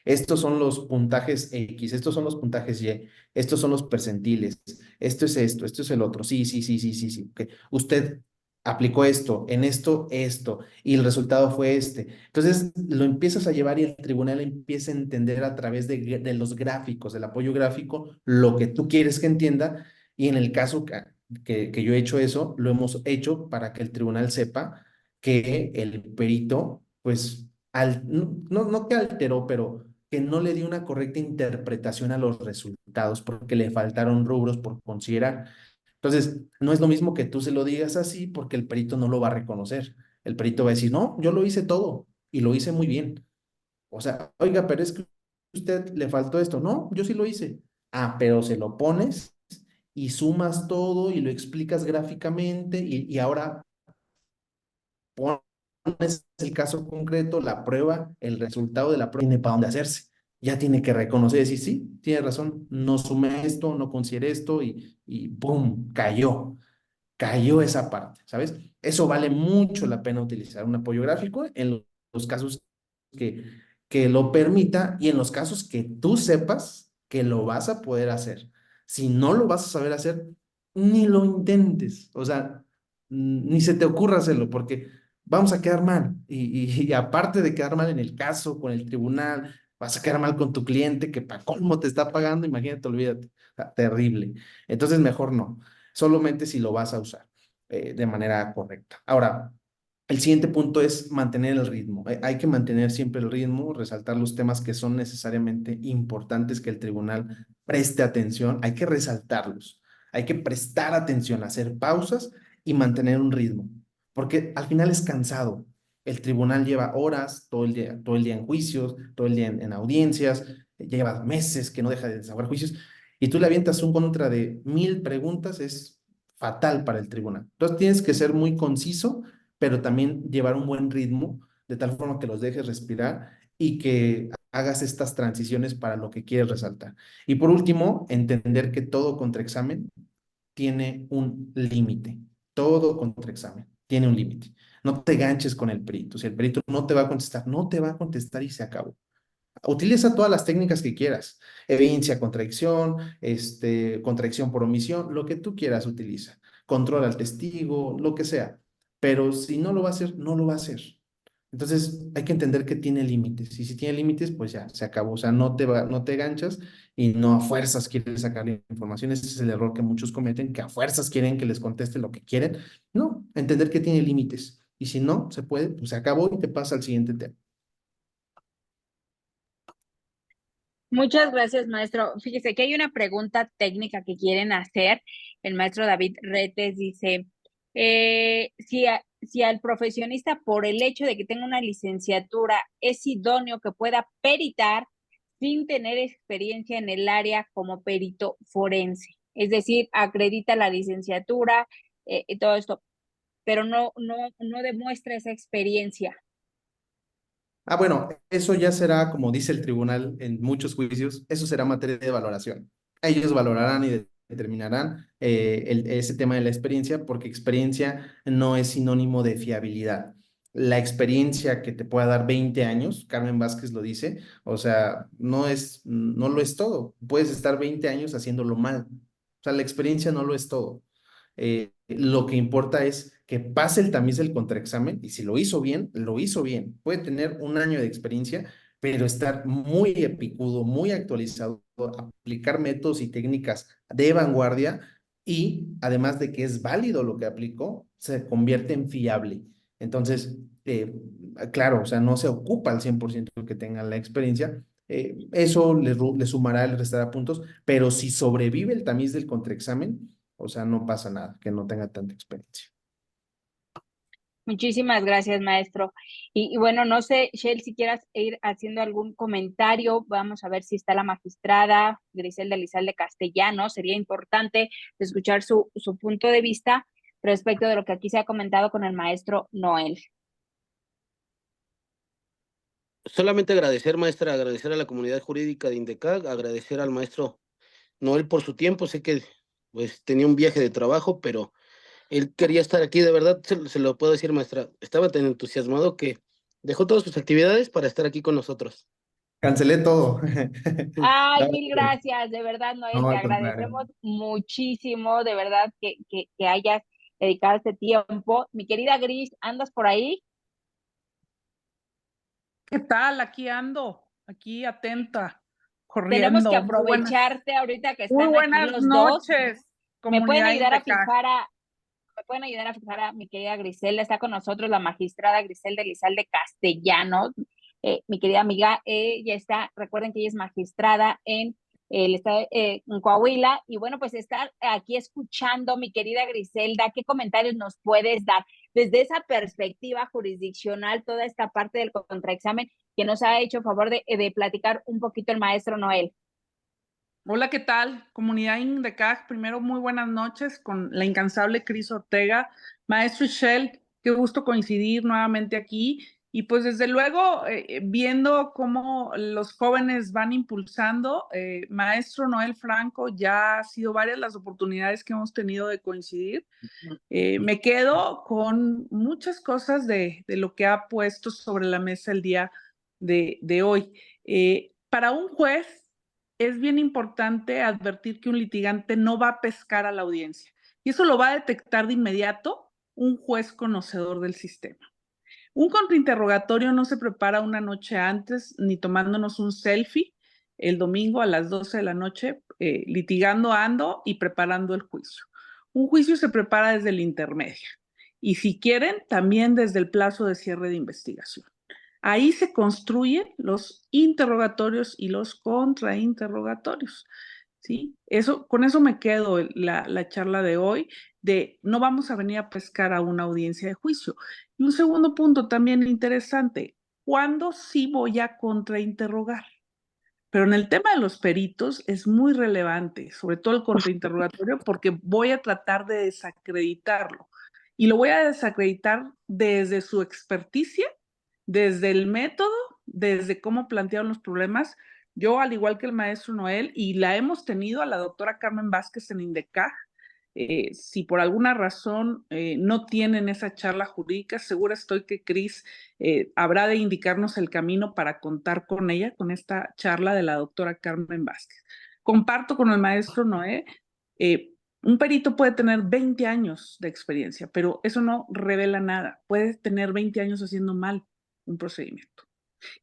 Estos son los puntajes X, estos son los puntajes Y, estos son los percentiles, esto es el otro. Sí, sí, sí, sí, sí, sí. Okay. Usted aplicó esto, en esto, y el resultado fue este. Entonces lo empiezas a llevar y el tribunal empieza a entender a través de los gráficos, del apoyo gráfico, lo que tú quieres que entienda. Y en el caso que yo he hecho eso, lo hemos hecho para que el tribunal sepa que el perito, pues, no que alteró, pero que no le dio una correcta interpretación a los resultados porque le faltaron rubros por considerar. Entonces, no es lo mismo que tú se lo digas así porque el perito no lo va a reconocer. El perito va a decir, no, yo lo hice todo y lo hice muy bien. O sea, oiga, pero es que a usted le faltó esto. No, yo sí lo hice. Ah, pero se lo pones y sumas todo y lo explicas gráficamente y ahora pones el caso concreto, la prueba, el resultado de la prueba, tiene para dónde hacerse. Ya tiene que reconocer y decir, sí, tiene razón, no sumé esto, no consideré esto y ¡pum! Cayó esa parte, ¿sabes? Eso vale mucho la pena utilizar un apoyo gráfico en los casos que, que lo permita y en los casos que tú sepas que lo vas a poder hacer. Si no lo vas a saber hacer, ni lo intentes, o sea, ni se te ocurra hacerlo porque vamos a quedar mal y aparte de quedar mal en el caso, con el tribunal, vas a quedar mal con tu cliente que para colmo te está pagando, imagínate, olvídate, o sea, terrible. Entonces, mejor no, solamente si lo vas a usar de manera correcta. Ahora, el siguiente punto es mantener el ritmo. Hay que mantener siempre el ritmo, resaltar los temas que son necesariamente importantes que el tribunal preste atención. Hay que resaltarlos. Hay que prestar atención, hacer pausas y mantener un ritmo, porque al final es cansado. El tribunal lleva horas, todo el día en juicios, todo el día en audiencias, lleva meses que no deja de desahogar juicios, y tú le avientas un contra de 1000 preguntas, es fatal para el tribunal. Entonces tienes que ser muy conciso, pero también llevar un buen ritmo, de tal forma que los dejes respirar y que hagas estas transiciones para lo que quieres resaltar. Y por último, entender que todo contraexamen tiene un límite. Todo contraexamen tiene un límite. No te ganches con el perito. Si el perito no te va a contestar, no te va a contestar y se acabó. Utiliza todas las técnicas que quieras. Evidencia, contradicción, contradicción por omisión, lo que tú quieras utiliza. Controla al testigo, lo que sea. Pero si no lo va a hacer, no lo va a hacer. Entonces hay que entender que tiene límites. Y si tiene límites, pues ya, se acabó. O sea, no te ganchas y no a fuerzas quieres sacarle información. Ese es el error que muchos cometen, que a fuerzas quieren que les conteste lo que quieren. No, entender que tiene límites. Y si no se puede, pues se acabó y te pasa al siguiente tema. Muchas gracias, maestro. Fíjese que hay una pregunta técnica que quieren hacer. El maestro David Retes dice, si al profesionista, por el hecho de que tenga una licenciatura, es idóneo que pueda peritar sin tener experiencia en el área como perito forense. Es decir, acredita la licenciatura y todo esto, pero no demuestra esa experiencia. Bueno, eso ya será, como dice el tribunal en muchos juicios, eso será materia de valoración. Ellos valorarán y determinarán ese tema de la experiencia, porque experiencia no es sinónimo de fiabilidad. La experiencia que te pueda dar 20 años, Carmen Vázquez lo dice, o sea, no lo es todo. Puedes estar 20 años haciéndolo mal. O sea, la experiencia no lo es todo. Lo que importa es que pase el tamiz del contraexamen y si lo hizo bien, lo hizo bien. Puede tener un año de experiencia, pero estar muy epicudo, muy actualizado, aplicar métodos y técnicas de vanguardia y además de que es válido lo que aplicó, se convierte en fiable. Entonces, claro, o sea, no se ocupa al 100% que tenga la experiencia. Eso le sumará, le restará puntos, pero si sobrevive el tamiz del contraexamen, o sea, no pasa nada, que no tenga tanta experiencia. Muchísimas gracias, maestro. Y bueno, no sé, Shell, si quieras ir haciendo algún comentario, vamos a ver si está la magistrada Griselda Elizalde Castellano. Sería importante escuchar su punto de vista respecto de lo que aquí se ha comentado con el maestro Noel. Solamente agradecer, maestra, agradecer a la comunidad jurídica de INDECAG, agradecer al maestro Noel por su tiempo. Sé que pues tenía un viaje de trabajo, pero él quería estar aquí, de verdad, se lo puedo decir, maestra. Estaba tan entusiasmado que dejó todas sus actividades para estar aquí con nosotros. Cancelé todo. Ay, No, mil gracias, de verdad, Noel, no, te al contrario. agradecemos muchísimo, de verdad, que hayas dedicado este tiempo. Mi querida Gris, ¿andas por ahí? ¿Qué tal? Aquí ando, aquí atenta, Tenemos que corriendo. Aprovecharte ahorita que Muy están aquí buenas los dos. noches, ¿Me pueden comunidad ayudar a INDECAG. fijar me pueden ayudar a fijar a mi querida Griselda? Está con nosotros la magistrada Griselda Elizalde Castellanos, mi querida amiga. Ella está, recuerden que ella es magistrada en el estado en Coahuila, y bueno, pues está aquí escuchando. Mi querida Griselda, ¿qué comentarios nos puedes dar desde esa perspectiva jurisdiccional, toda esta parte del contraexamen que nos ha hecho favor de platicar un poquito el maestro Noel? Hola, ¿qué tal? Comunidad INDECAG, primero muy buenas noches con la incansable Cris Ortega. Maestro Shell, qué gusto coincidir nuevamente aquí. Y pues desde luego, viendo cómo los jóvenes van impulsando, maestro Noel Franco, ya ha sido varias las oportunidades que hemos tenido de coincidir. Me quedo con muchas cosas de lo que ha puesto sobre la mesa el día de hoy. Para un juez es bien importante advertir que un litigante no va a pescar a la audiencia, y eso lo va a detectar de inmediato un juez conocedor del sistema. Un contrainterrogatorio no se prepara una noche antes ni tomándonos un selfie el domingo a las 12 de la noche, litigando ando y preparando el juicio. Un juicio se prepara desde el intermedio y, si quieren, también desde el plazo de cierre de investigación. Ahí se construyen los interrogatorios y los contrainterrogatorios, ¿sí? Con eso me quedo la charla de hoy, de no vamos a venir a pescar a una audiencia de juicio. Y un segundo punto también interesante, ¿cuándo sí voy a contrainterrogar? Pero en el tema de los peritos es muy relevante, sobre todo el contrainterrogatorio, porque voy a tratar de desacreditarlo. Y lo voy a desacreditar desde su experticia, desde el método, desde cómo plantearon los problemas. Yo, al igual que el maestro Noel, y la hemos tenido a la doctora Carmen Vázquez en INDECAG, si por alguna razón no tienen esa charla jurídica, segura estoy que Cris habrá de indicarnos el camino para contar con ella, con esta charla de la doctora Carmen Vázquez. Comparto con el maestro Noé, un perito puede tener 20 años de experiencia, pero eso no revela nada. Puede tener 20 años haciendo mal un procedimiento.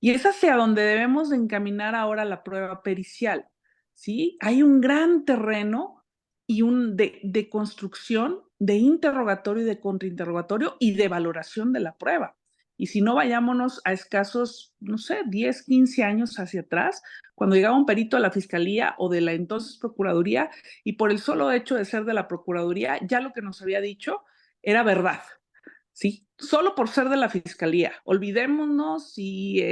Y es hacia donde debemos de encaminar ahora la prueba pericial, ¿sí? Hay un gran terreno y de construcción, de interrogatorio y de contrainterrogatorio y de valoración de la prueba. Y si no, vayámonos a escasos, no sé, 10, 15 años hacia atrás, cuando llegaba un perito a la fiscalía o de la entonces procuraduría, y por el solo hecho de ser de la procuraduría, ya lo que nos había dicho era verdad. Sí, solo por ser de la fiscalía. Olvidémonos si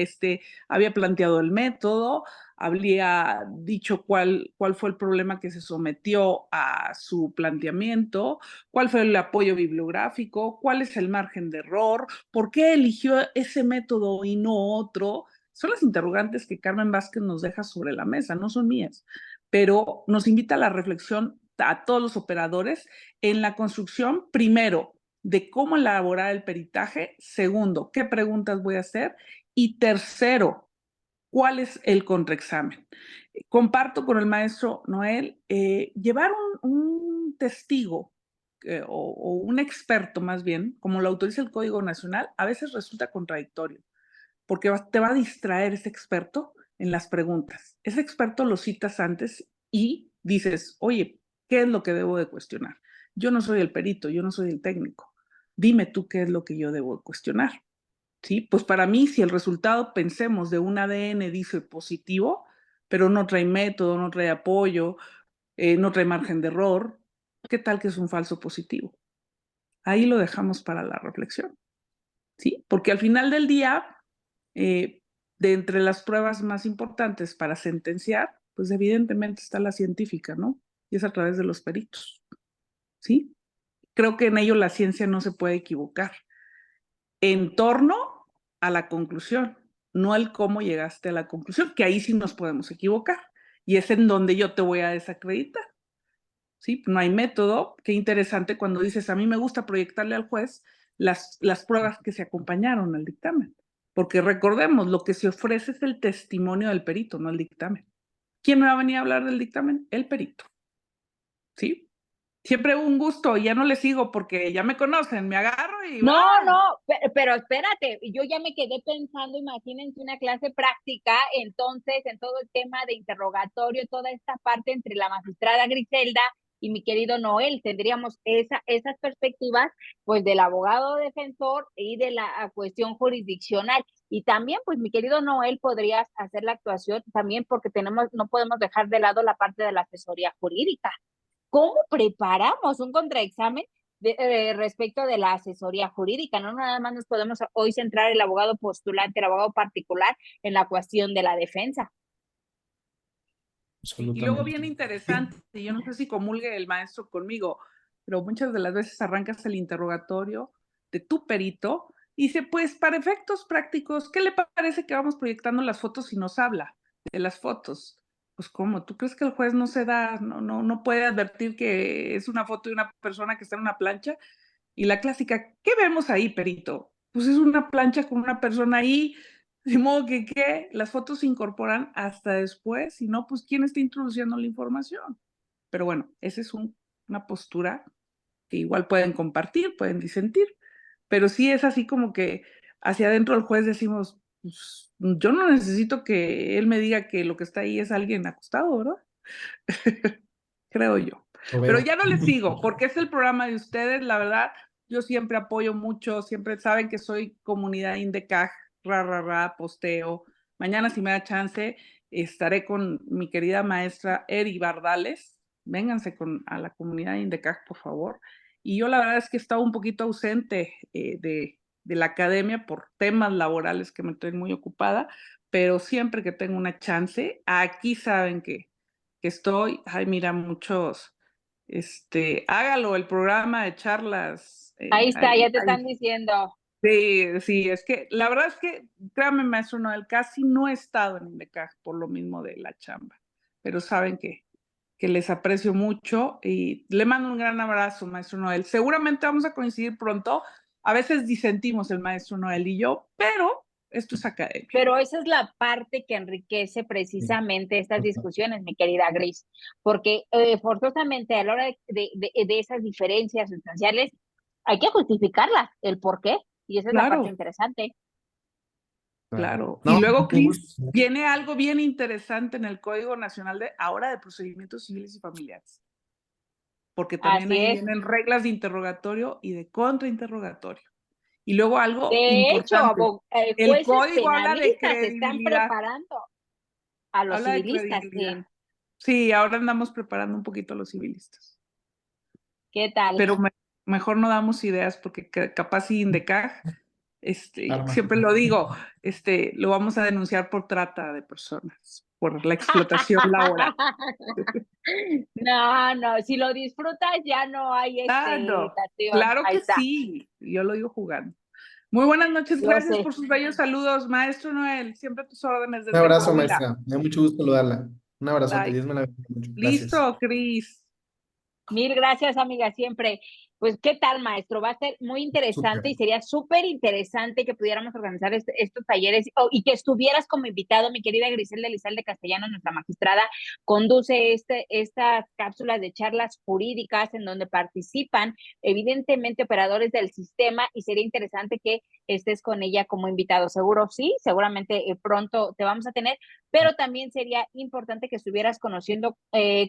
había planteado el método, habría dicho cuál fue el problema que se sometió a su planteamiento, cuál fue el apoyo bibliográfico, cuál es el margen de error, por qué eligió ese método y no otro. Son las interrogantes que Carmen Vázquez nos deja sobre la mesa, no son mías, pero nos invita a la reflexión a todos los operadores en la construcción, primero, de cómo elaborar el peritaje, segundo, qué preguntas voy a hacer, y tercero, cuál es el contraexamen. Comparto con el maestro Noel, llevar un testigo o un experto más bien, como lo autoriza el Código Nacional, a veces resulta contradictorio, porque te va a distraer ese experto en las preguntas. Ese experto lo citas antes y dices, oye, ¿qué es lo que debo de cuestionar? Yo no soy el perito, yo no soy el técnico. Dime tú qué es lo que yo debo cuestionar. ¿Sí? Pues para mí, si el resultado, pensemos, de un ADN dice positivo, pero no trae método, no trae apoyo, no trae margen de error, ¿qué tal que es un falso positivo? Ahí lo dejamos para la reflexión, ¿sí? Porque al final del día, de entre las pruebas más importantes para sentenciar, pues evidentemente está la científica, ¿no? Y es a través de los peritos, ¿sí? Creo que en ello la ciencia no se puede equivocar. En torno a la conclusión, no el cómo llegaste a la conclusión, que ahí sí nos podemos equivocar. Y es en donde yo te voy a desacreditar. ¿Sí? No hay método. Qué interesante cuando dices, a mí me gusta proyectarle al juez las pruebas que se acompañaron al dictamen. Porque recordemos, lo que se ofrece es el testimonio del perito, no el dictamen. ¿Quién me va a venir a hablar del dictamen? El perito. ¿Sí? Siempre un gusto, ya no le sigo porque ya me conocen, me agarro y No, ¡ah! no, pero espérate, yo ya me quedé pensando, imagínense una clase práctica, entonces, en todo el tema de interrogatorio, toda esta parte entre la magistrada Griselda y mi querido Noel, tendríamos esas perspectivas, pues, del abogado defensor y de la cuestión jurisdiccional. Y también, pues, mi querido Noel, podrías hacer la actuación también porque no podemos dejar de lado la parte de la asesoría jurídica. ¿Cómo preparamos un contraexamen respecto de la asesoría jurídica? No nada más nos podemos hoy centrar el abogado postulante, el abogado particular en la cuestión de la defensa. Y luego bien interesante, yo no sé si comulgue el maestro conmigo, pero muchas de las veces arrancas el interrogatorio de tu perito y dice, pues para efectos prácticos, ¿qué le parece que vamos proyectando las fotos y nos habla de las fotos? Pues ¿cómo? ¿Tú crees que el juez no puede advertir que es una foto de una persona que está en una plancha? Y la clásica, ¿qué vemos ahí, perito? Pues es una plancha con una persona ahí, de modo que, ¿qué? Las fotos se incorporan hasta después, si no, pues ¿quién está introduciendo la información? Pero bueno, esa es una postura que igual pueden compartir, pueden disentir, pero sí es así como que hacia adentro del juez decimos, pues, yo no necesito que él me diga que lo que está ahí es alguien acostado, ¿verdad? Creo yo. Pero ya no les sigo, porque es el programa de ustedes, la verdad, yo siempre apoyo mucho, siempre saben que soy comunidad Indecaj, posteo. Mañana, si me da chance, estaré con mi querida maestra Eri Bardales. Vénganse a la comunidad Indecaj, por favor. Y yo la verdad es que he estado un poquito ausente de la academia por temas laborales que me estoy muy ocupada, pero siempre que tengo una chance, aquí saben que estoy, ay, mira, muchos, hágalo, el programa de charlas. Ahí está, ya te están diciendo. Sí, sí, es que la verdad es que, créame, maestro Noel, casi no he estado en Indecaj por lo mismo de la chamba, pero saben que les aprecio mucho y le mando un gran abrazo, maestro Noel. Seguramente vamos a coincidir pronto, a veces disentimos el maestro Noel y yo, pero esto es academia. Pero esa es la parte que enriquece precisamente estas discusiones, mi querida Gris, porque forzosamente a la hora de esas diferencias sustanciales hay que justificarlas, el por qué, y esa es la parte interesante. Claro. No, Y luego, Cris, gusto. viene algo bien interesante en el Código Nacional ahora de Procedimientos Civiles y Familiares, porque también Así ahí es. vienen reglas de interrogatorio y de contrainterrogatorio. Y luego algo De hecho, importante, el jueces código habla de penalistas están credibilidad, preparando a los habla de civilistas. credibilidad. Sí, ahora andamos preparando un poquito a los civilistas. ¿Qué tal? Pero mejor no damos ideas porque capaz si Indecaj, siempre lo digo, lo vamos a denunciar por trata de personas. por la explotación laboral. No, si lo disfrutas ya no hay No, castigo. claro Ahí que está, sí, yo lo digo jugando. Muy buenas noches, yo gracias sé. por sus bellos saludos, maestro Noel, siempre a tus órdenes Un desde abrazo, Coahuila. maestra. Me da mucho gusto saludarla. Un abrazote. Bye. Dios me la bendiga mucho. Gracias. Listo, Cris. Mil gracias, amiga, siempre. Pues, ¿qué tal, maestro? Va a ser muy interesante Súper. y sería súper interesante que pudiéramos organizar estos talleres y que estuvieras como invitado, mi querida Griselda Elizalde Castellanos, nuestra magistrada, conduce estas cápsulas de charlas jurídicas en donde participan evidentemente operadores del sistema y sería interesante que estés con ella como invitado. Seguro sí, seguramente pronto te vamos a tener, pero también sería importante que estuvieras conociendo,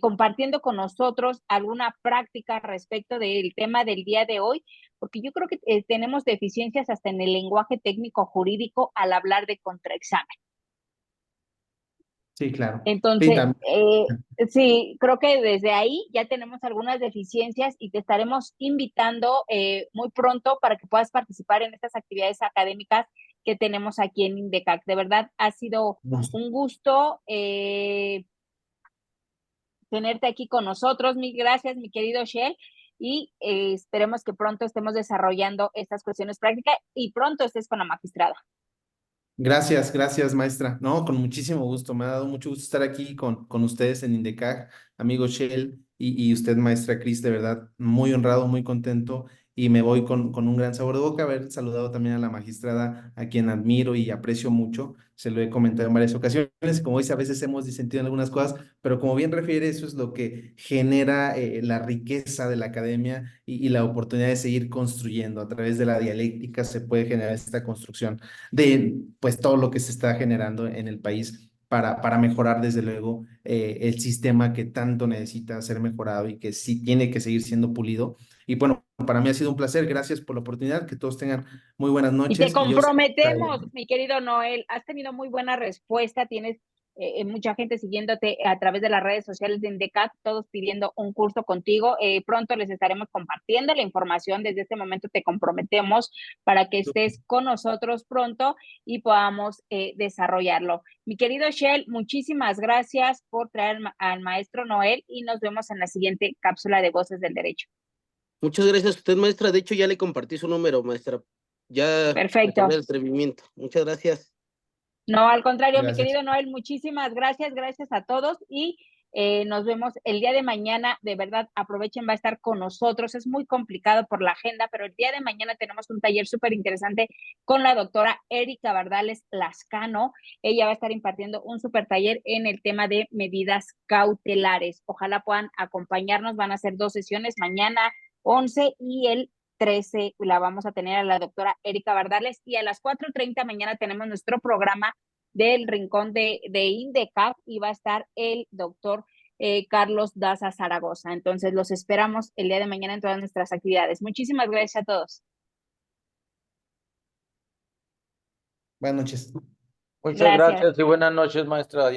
compartiendo con nosotros alguna práctica respecto del tema del día de hoy, porque yo creo que tenemos deficiencias hasta en el lenguaje técnico jurídico al hablar de contraexamen. Sí, claro. Sí, Entonces, también. sí, creo que desde ahí ya tenemos algunas deficiencias y te estaremos invitando muy pronto para que puedas participar en estas actividades académicas que tenemos aquí en INDECAC. De verdad, ha sido un gusto tenerte aquí con nosotros. Mil gracias, mi querido Shell. Y esperemos que pronto estemos desarrollando estas cuestiones prácticas y pronto estés con la magistrada. Gracias, gracias, maestra. No, con muchísimo gusto. Me ha dado mucho gusto estar aquí con ustedes en INDECAG, amigo Shell y usted, maestra Cris, de verdad, muy honrado, muy contento y me voy con un gran sabor de boca haber saludado también a la magistrada, a quien admiro y aprecio mucho. Se lo he comentado en varias ocasiones. Como dice, a veces hemos disentido en algunas cosas, pero como bien refiere, eso es lo que genera la riqueza de la academia y la oportunidad de seguir construyendo. A través de la dialéctica se puede generar esta construcción de pues todo lo que se está generando en el país para mejorar desde luego el sistema que tanto necesita ser mejorado y que sí tiene que seguir siendo pulido. Y bueno, para mí ha sido un placer, gracias por la oportunidad, que todos tengan muy buenas Y te noches y yo comprometemos, mi querido Noel, has tenido muy buena respuesta, tienes mucha gente siguiéndote a través de las redes sociales de INDECAC, todos pidiendo un curso contigo. Pronto les estaremos compartiendo la información, desde este momento te comprometemos para que estés con nosotros pronto y podamos desarrollarlo. Mi querido Shell, muchísimas gracias por traer al maestro Noel y nos vemos en la siguiente cápsula de Voces del Derecho. Muchas gracias a usted, maestra. De hecho, ya le compartí su número, maestra. Ya me tomé Perfecto. el atrevimiento. Muchas gracias. No, al contrario, mi gracias. querido Noel, muchísimas gracias, gracias a todos y nos vemos el día de mañana. De verdad, aprovechen, va a estar con nosotros. Es muy complicado por la agenda, pero el día de mañana tenemos un taller súper interesante con la doctora Erika Bardales Lascano. Ella va a estar impartiendo un súper taller en el tema de medidas cautelares. Ojalá puedan acompañarnos. Van a ser 2 sesiones, mañana 11 y el 13 la vamos a tener a la doctora Erika Bardales y a las 4:30 mañana tenemos nuestro programa del Rincón de INDECAC y va a estar el doctor Carlos Daza Zaragoza. Entonces los esperamos el día de mañana en todas nuestras actividades. Muchísimas gracias a todos. Buenas noches. Muchas Gracias. gracias y buenas noches, maestra.